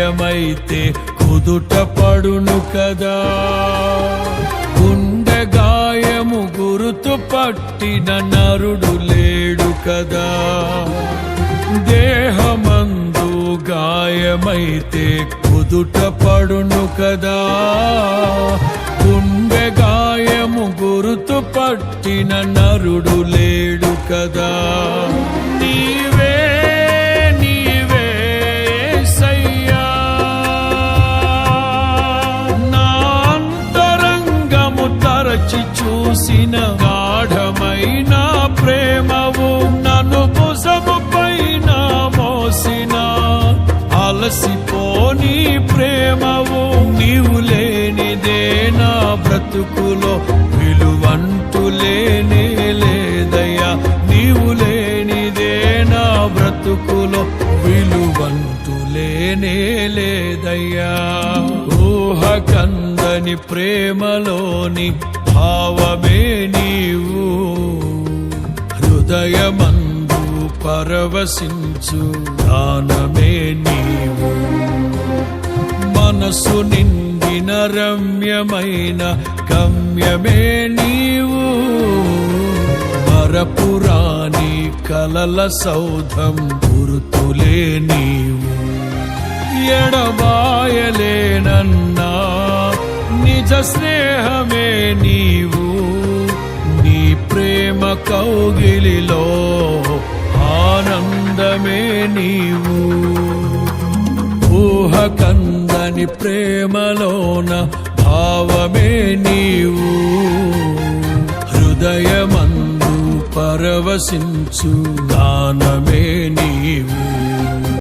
గాయమైతే కుదుట పడును కదా. గుండె గాయము గురుతు పట్టిన నరుడు లేడు కదా. దేహమందు గాయమైతే కుదుట పడును కదా. గుండె గాయము గురుతు పట్టిన నరుడు లేడు కదా. నీవే నీవే యేసయ్యా, నా అంతరంగము తరచి చూసిన గాఢమైన ప్రేమవు, నన్ను భుజము పైన మోసిన అలసిపోని ప్రేమవు. నీవు లేనిదే నా బ్రతుకులో విలువంటూ లేనే లేదయ్యా. నీవు లేనిదే నా బ్రతుకులో విలువంటూ లేనే లేదయ్యా. ఊహ కందని ప్రేమలోని భావమే నీవు, హృదయమందు పరవశించు గానమే నీవు. మనసు నిండిన రమ్యమైన గమ్యమే నీవు, మరపురాని కలల సౌధం గుర్తులే నీవు. ఎడబాయలేనన్నా నిజ స్నేహమే నీవు, నీ ప్రేమ కౌగిలిలో ఆనందమే నీవు. ఊహ కందని ప్రేమలోన భావమే నీవు, హృదయమందు పరవశించు గానమే నీవు.